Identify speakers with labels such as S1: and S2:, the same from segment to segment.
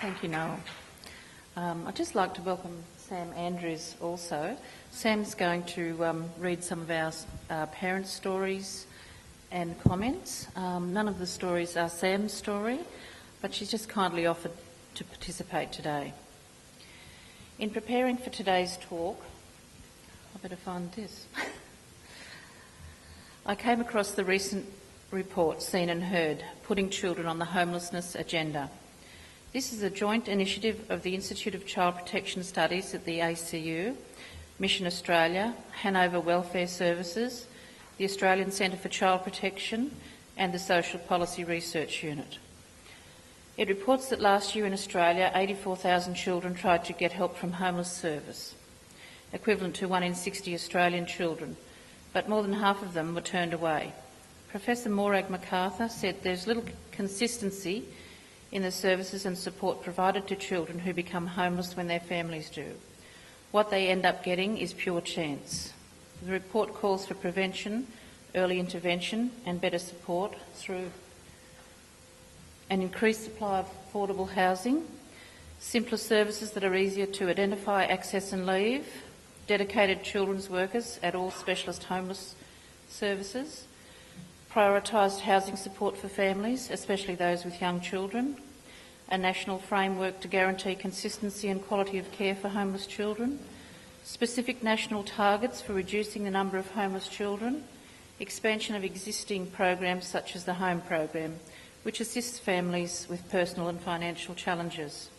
S1: Thank you, Noel. I'd just like to welcome Sam Andrews also. Sam's going to read some of our parents' stories and comments. None of the stories are Sam's story, but she's just kindly offered to participate today. In preparing for today's talk, I better find this. I came across the recent report, Seen and Heard, Putting Children on the Homelessness Agenda. This is a joint initiative of the Institute of Child Protection Studies at the ACU, Mission Australia, Hanover Welfare Services, the Australian Centre for Child Protection and the Social Policy Research Unit. It reports that last year in Australia, 84,000 children tried to get help from homeless service, equivalent to 1 in 60 Australian children, but more than half of them were turned away. Professor Morag MacArthur said there's little consistency in the services and support provided to children who become homeless when their families do. What they end up getting is pure chance. The report calls for prevention, early intervention and better support through an increased supply of affordable housing, simpler services that are easier to identify, access and leave, dedicated children's workers at all specialist homeless services, prioritised housing support for families, especially those with young children, a national framework to guarantee consistency and quality of care for homeless children, specific national targets for reducing the number of homeless children, expansion of existing programs such as the Home Program, which assists families with personal and financial challenges.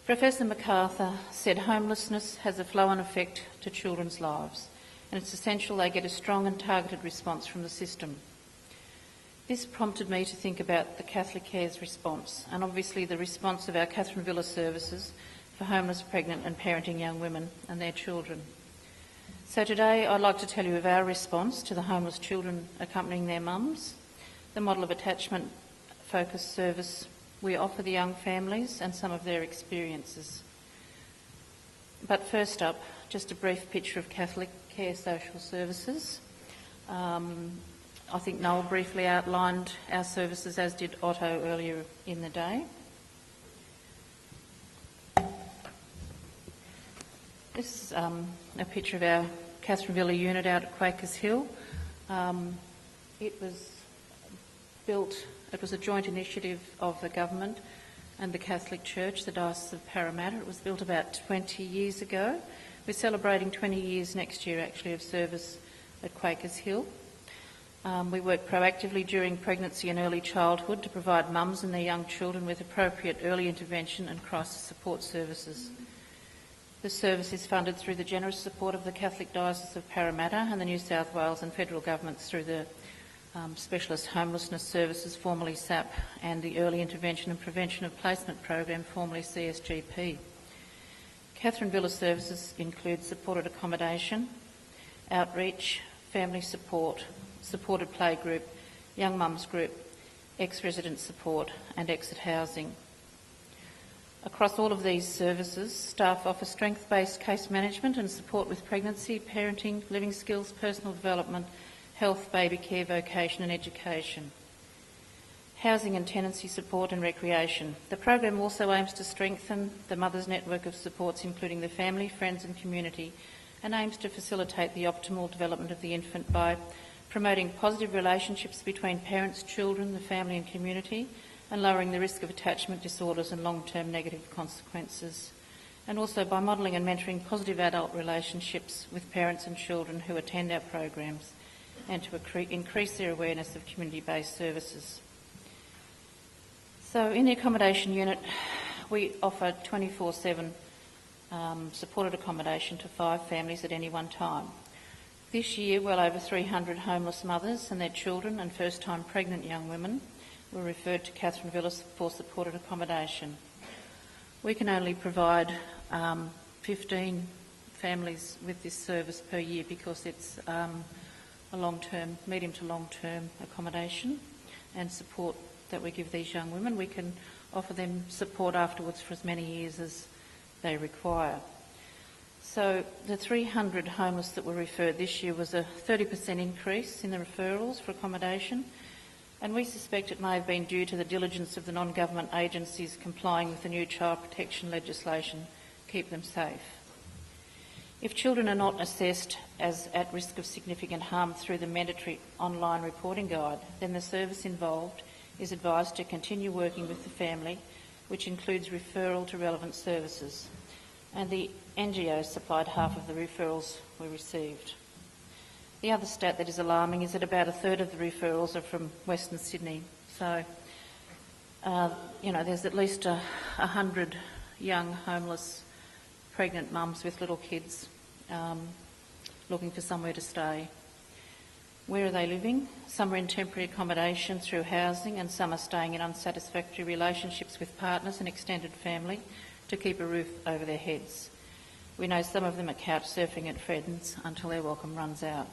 S1: Professor MacArthur said homelessness has a flow-on effect to children's lives, and it's essential they get a strong and targeted response from the system. This prompted me to think about the CatholicCare's response, and obviously the response of our Catherine Villa services for homeless, pregnant and parenting young women and their children. So today I'd like to tell you of our response to the homeless children accompanying their mums, the model of attachment-focused service we offer the young families and some of their experiences. But first up, just a brief picture of CatholicCare social services. I think Noel briefly outlined our services, as did Otto earlier in the day. This is a picture of our Catherine Villa unit out at Quakers Hill. It was a joint initiative of the government and the Catholic Church, the Diocese of Parramatta. It was built about 20 years ago. We're celebrating 20 years next year, actually, of service at Quakers Hill. We work proactively during pregnancy and early childhood to provide mums and their young children with appropriate early intervention and crisis support services. The service is funded through the generous support of the Catholic Diocese of Parramatta and the New South Wales and federal governments through the Specialist Homelessness Services, formerly SAP, and the Early Intervention and Prevention of Placement Program, formerly CSGP. Catherine Villa services include supported accommodation, outreach, family support, supported playgroup, young mums group, ex-resident support and exit housing. Across all of these services, staff offer strength-based case management and support with pregnancy, parenting, living skills, personal development, health, baby care, vocation and education. Housing and tenancy support and recreation. The program also aims to strengthen the mother's network of supports, including the family, friends and community, and aims to facilitate the optimal development of the infant by promoting positive relationships between parents, children, the family and community, and lowering the risk of attachment disorders and long-term negative consequences, and also by modelling and mentoring positive adult relationships with parents and children who attend our programs, and to increase their awareness of community-based services. So in the accommodation unit, we offer 24/7 supported accommodation to 5 families at any one time. This year, well over 300 homeless mothers and their children and first-time pregnant young women were referred to Catherine Villa for supported accommodation. We can only provide 15 families with this service per year because it's a long-term, medium to long-term accommodation and support that we give these young women. We can offer them support afterwards for as many years as they require. So the 300 homeless that were referred this year was a 30% increase in the referrals for accommodation, and we suspect it may have been due to the diligence of the non-government agencies complying with the new child protection legislation, Keep Them Safe. If children are not assessed as at risk of significant harm through the mandatory online reporting guide, then the service involved is advised to continue working with the family, which includes referral to relevant services. And the NGO supplied half of the referrals we received. The other stat that is alarming is that about a third of the referrals are from Western Sydney. So, there's at least 100 young homeless pregnant mums with little kids looking for somewhere to stay. Where are they living? Some are in temporary accommodation through housing, and some are staying in unsatisfactory relationships with partners and extended family to keep a roof over their heads. We know some of them are couch surfing at friends until their welcome runs out.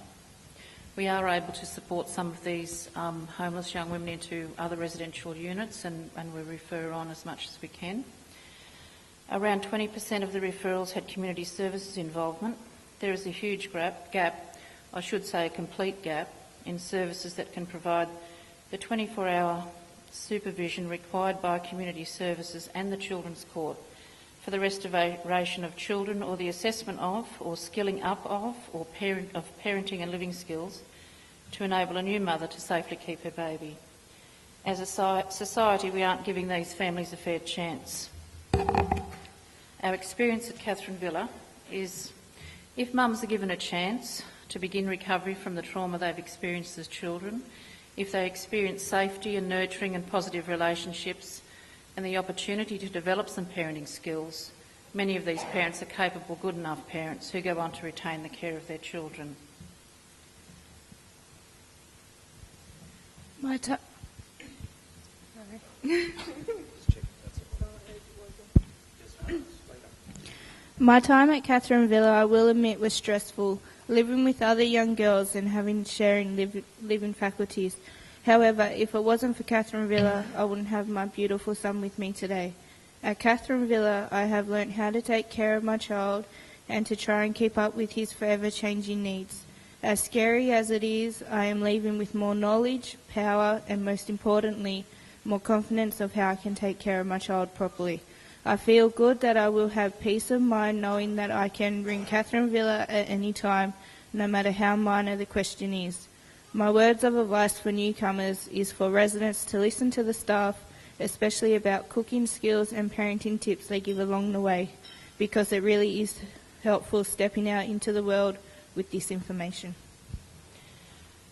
S1: We are able to support some of these homeless young women into other residential units, and we refer on as much as we can. Around 20% of the referrals had community services involvement. There is a huge gap, I should say a complete gap, in services that can provide the 24-hour supervision required by community services and the Children's Court for the restoration of children, or the assessment of, or skilling up of parenting and living skills to enable a new mother to safely keep her baby. As a society, we aren't giving these families a fair chance. Our experience at Catherine Villa is, if mums are given a chance to begin recovery from the trauma they've experienced as children, if they experience safety and nurturing and positive relationships and the opportunity to develop some parenting skills, many of these parents are capable, good enough parents who go on to retain the care of their children.
S2: My time at Catherine Villa, I will admit, was stressful, living with other young girls and sharing living faculties. However, if it wasn't for Catherine Villa, I wouldn't have my beautiful son with me today. At Catherine Villa, I have learnt how to take care of my child and to try and keep up with his forever changing needs. As scary as it is, I am leaving with more knowledge, power, and most importantly, more confidence of how I can take care of my child properly. I feel good that I will have peace of mind knowing that I can ring Catherine Villa at any time, no matter how minor the question is. My words of advice for newcomers is for residents to listen to the staff, especially about cooking skills and parenting tips they give along the way, because it really is helpful stepping out into the world with this information.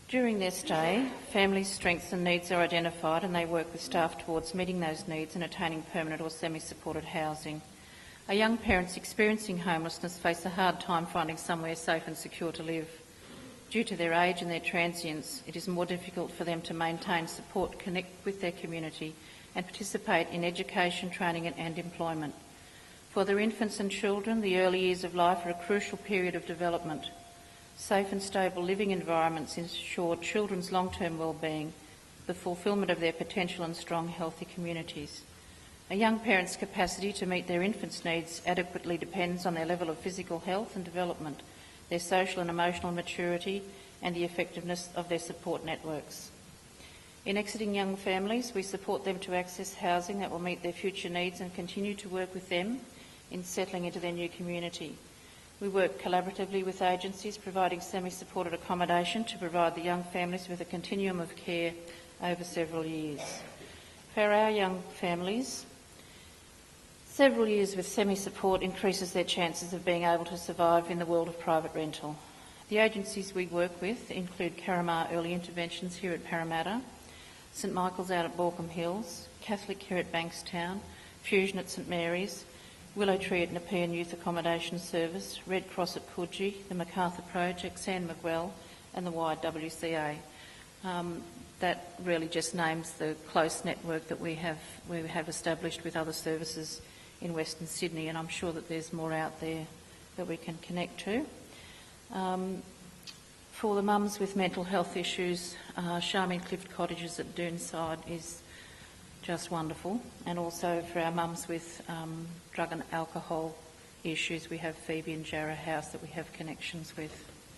S1: During their stay, families' strengths and needs are identified, and they work with staff towards meeting those needs and attaining permanent or semi-supported housing. Our young parents experiencing homelessness face a hard time finding somewhere safe and secure to live. Due to their age and their transience, it is more difficult for them to maintain support, connect with their community and participate in education, training and employment. For their infants and children, the early years of life are a crucial period of development. Safe and stable living environments ensure children's long-term well-being, the fulfilment of their potential and strong, healthy communities. A young parent's capacity to meet their infant's needs adequately depends on their level of physical health and development, their social and emotional maturity, and the effectiveness of their support networks. In exiting young families, we support them to access housing that will meet their future needs and continue to work with them in settling into their new community. We work collaboratively with agencies providing semi-supported accommodation to provide the young families with a continuum of care over several years. For our young families, several years with semi-support increases their chances of being able to survive in the world of private rental. The agencies we work with include Parramatta Early Interventions here at Parramatta, St Michael's out at Balcombe Hills, CatholicCare at Bankstown, Fusion at St Mary's, Willow Tree at Nepean Youth Accommodation Service, Red Cross at Coogee, the MacArthur Project, San Miguel and the YWCA. That really just names the close network that we have established with other services in Western Sydney, and I'm sure that there's more out there that we can connect to. For the mums with mental health issues, Charming Cliff Cottages at Doonside is just wonderful, and also for our mums with drug and alcohol issues, we have Phoebe and Jarrah House that we have connections with.